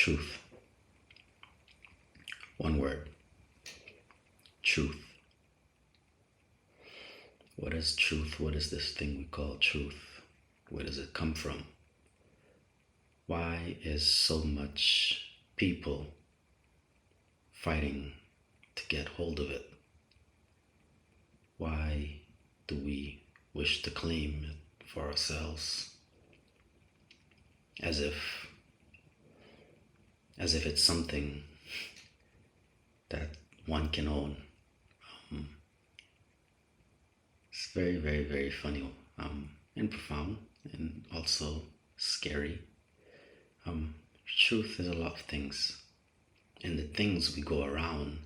Truth. One word. Truth. What is truth? What is this thing we call truth? Where does it come from? Why is so much people fighting to get hold of it? Why do we wish to claim it for ourselves as if it's something that one can own? It's very, very, very funny and profound and also scary. Truth is a lot of things, and the things we go around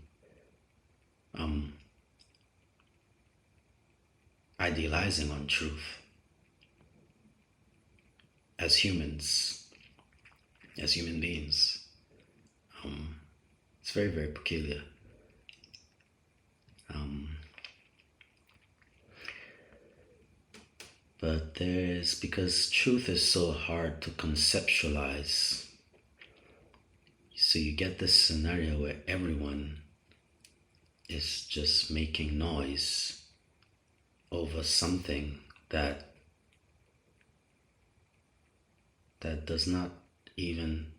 idealizing on truth as humans, as human beings. It's very, very peculiar. But because truth is so hard to conceptualize, so you get this scenario where everyone is just making noise over something that does not even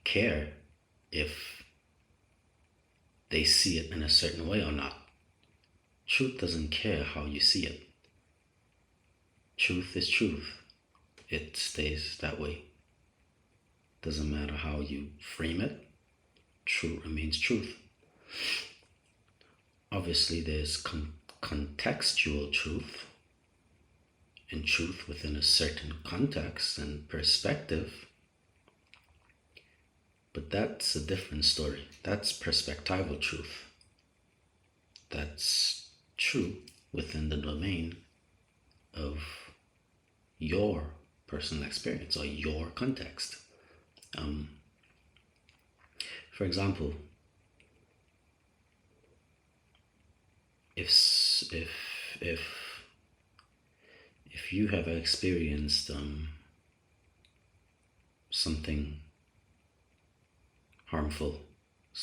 care if they see it in a certain way or not. Truth doesn't care how you see it. Truth is truth. It stays that way. Doesn't matter how you frame it. Truth remains truth. Obviously, there's contextual truth, and truth within a certain context and perspective. But that's a different story. That's perspectival truth. That's true within the domain of your personal experience or your context. For example, if you have experienced something harmful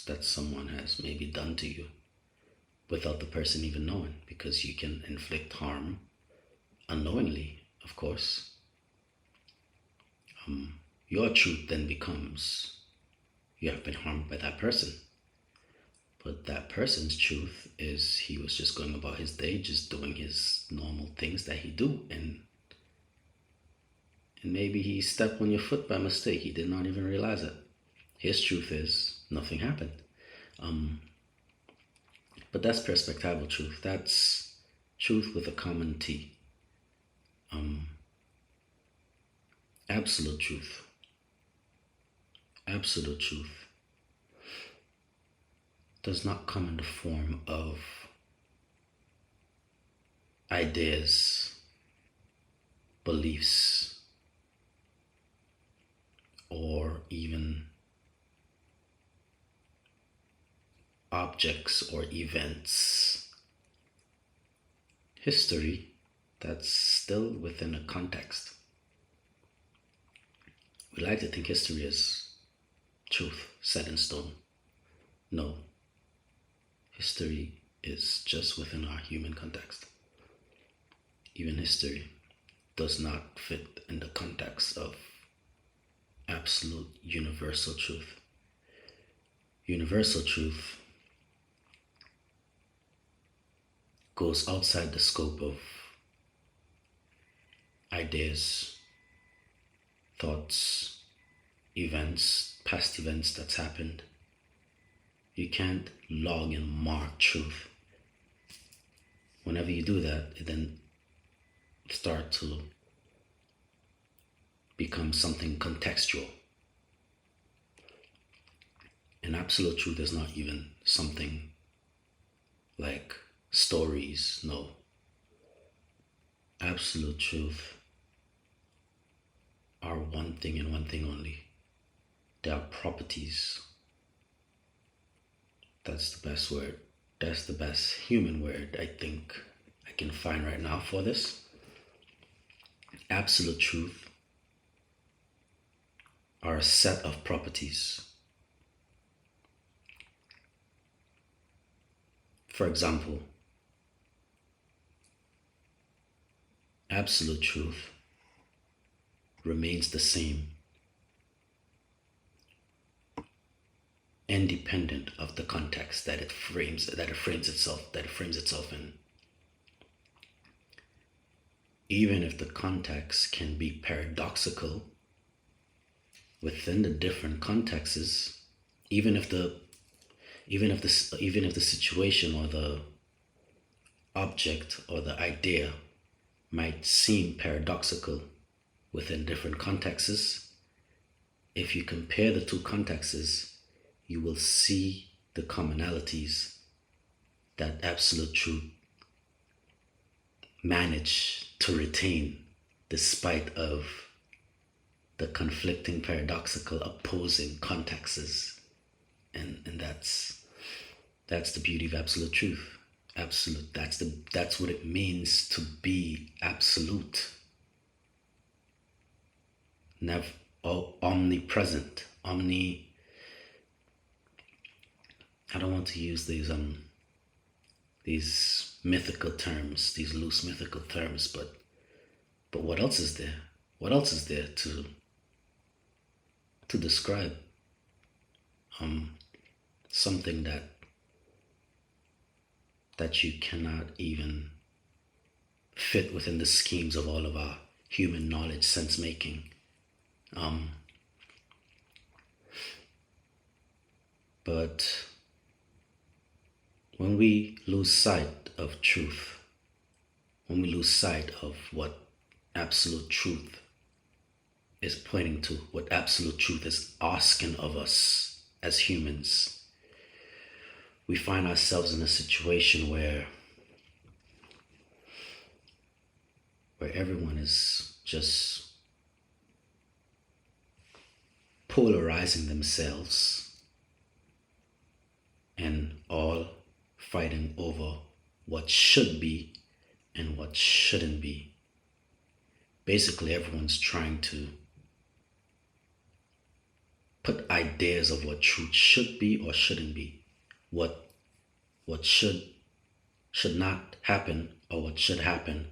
that someone has maybe done to you without the person even knowing, because you can inflict harm unknowingly, of course, your truth then becomes you have been harmed by that person. But that person's truth is he was just going about his day, just doing his normal things that he do, and maybe he stepped on your foot by mistake. He did not even realize it. His truth is nothing happened. But that's perspectival truth. That's truth with a common T. Absolute truth. Absolute truth does not come in the form of ideas, beliefs, or even objects or events. History, that's still within a context. We like to think history is truth set in stone. No. History is just within our human context. Even history does not fit in the context of absolute universal truth. Universal truth goes outside the scope of ideas, thoughts, events, past events that's happened. You can't log and mark truth. Whenever you do that, it then starts to become something contextual. And absolute truth is not even something like stories, no. Absolute truth are one thing and one thing only. They are properties. That's the best word. That's the best human word I think I can find right now for this. Absolute truth are a set of properties. For example, absolute truth remains the same, independent of the context that it frames itself in. Even if the context can be paradoxical within the different contexts, even if the situation or the object or the idea might seem paradoxical within different contexts, if you compare the two contexts, you will see the commonalities that absolute truth managed to retain despite of the conflicting, paradoxical, opposing contexts. And that's the beauty of absolute truth. Absolute, that's what it means to be absolute. Never omnipresent. I don't want to use these mythical terms, these loose mythical terms, but what else is there? What else is there to describe something that you cannot even fit within the schemes of all of our human knowledge, sense making. But when we lose sight of truth, when we lose sight of what absolute truth is pointing to, what absolute truth is asking of us as humans, we find ourselves in a situation where everyone is just polarizing themselves and all fighting over what should be and what shouldn't be. Basically, everyone's trying to put ideas of what truth should be or shouldn't be, what should not happen or what should happen.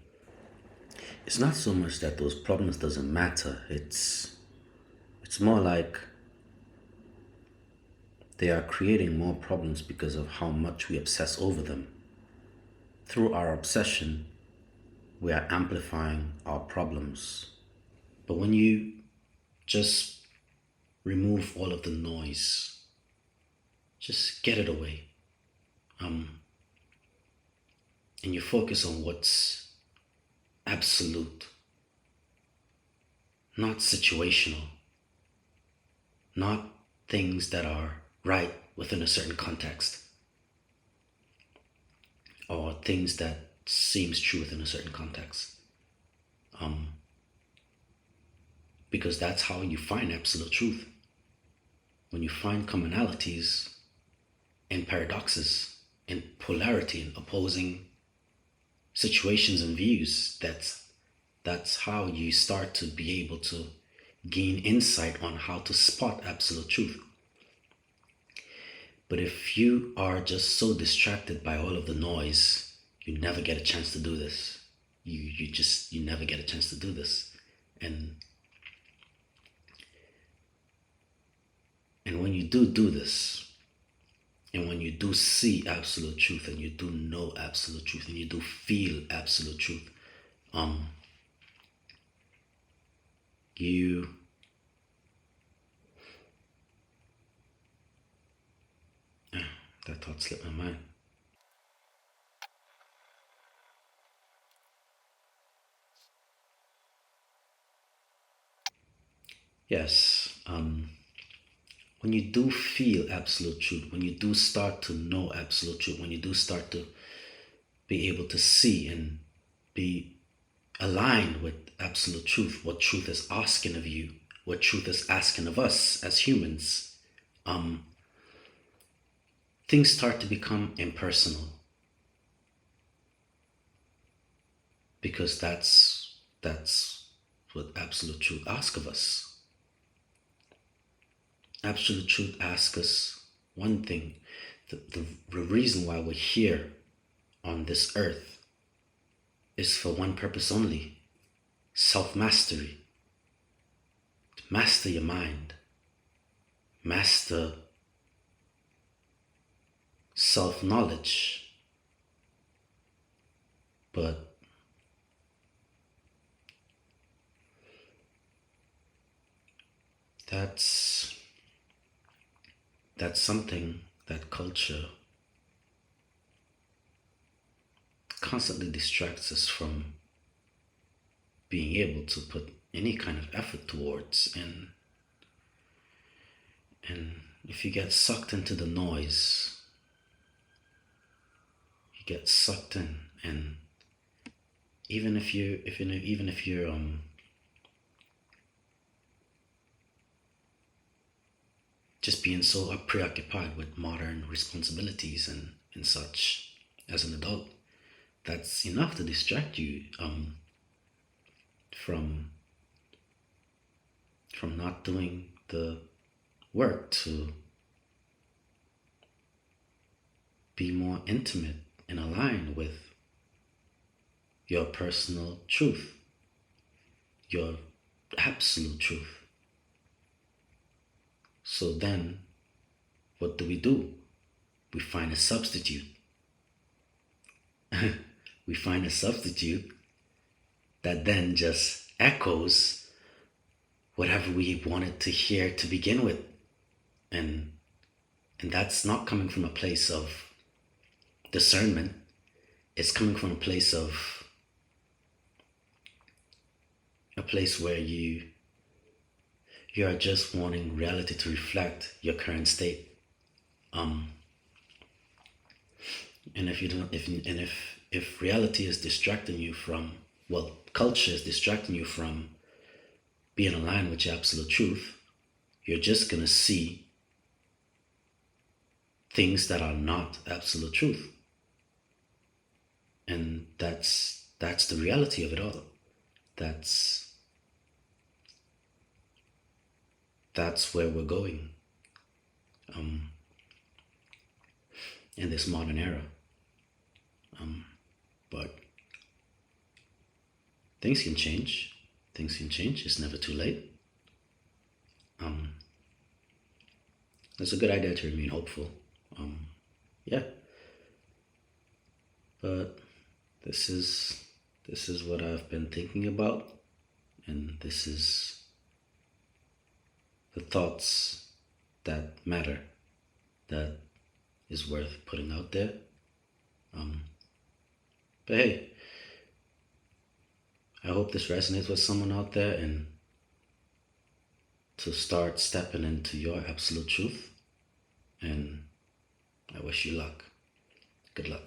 It's not so much that those problems doesn't matter. It's more like they are creating more problems because of how much we obsess over them. Through our obsession, we are amplifying our problems. But when you just remove all of the noise, just get it away, and you focus on what's absolute, not situational, not things that are right within a certain context, or things that seems true within a certain context. Because that's how you find absolute truth. When you find commonalities and paradoxes and polarity and opposing situations and views, that's how you start to be able to gain insight on how to spot absolute truth. But if you are just so distracted by all of the noise, you never get a chance to do this. You never get a chance to do this. And when you do this, and when you do see absolute truth, and you do know absolute truth, and you do feel absolute truth, that thought slipped my mind. Yes, when you do feel absolute truth, when you do start to know absolute truth, when you do start to be able to see and be aligned with absolute truth, what truth is asking of you, what truth is asking of us as humans, things start to become impersonal. Because that's what absolute truth asks of us. absolute truth asks us one thing. The reason why we're here on this earth is for one purpose only: self mastery. To master your mind, master self knowledge. But that's something that culture constantly distracts us from being able to put any kind of effort towards. And if you get sucked into the noise, you get sucked in. And even if you're just being so preoccupied with modern responsibilities and such as an adult, that's enough to distract you from not doing the work to be more intimate and aligned with your personal truth, your absolute truth. So then, what do? We find a substitute. We find a substitute that then just echoes whatever we wanted to hear to begin with. And that's not coming from a place of discernment. It's coming from a place where you are just wanting reality to reflect your current state. And if reality is distracting you from, well, culture is distracting you from being aligned with your absolute truth, you're just gonna see things that are not absolute truth. And that's the reality of it all. That's where we're going in this modern era. But things can change. Things can change. It's never too late. It's a good idea to remain hopeful. Yeah. But this is what I've been thinking about, and this is the thoughts that matter, that is worth putting out there. But hey, I hope this resonates with someone out there, and to start stepping into your absolute truth. And I wish you luck. Good luck.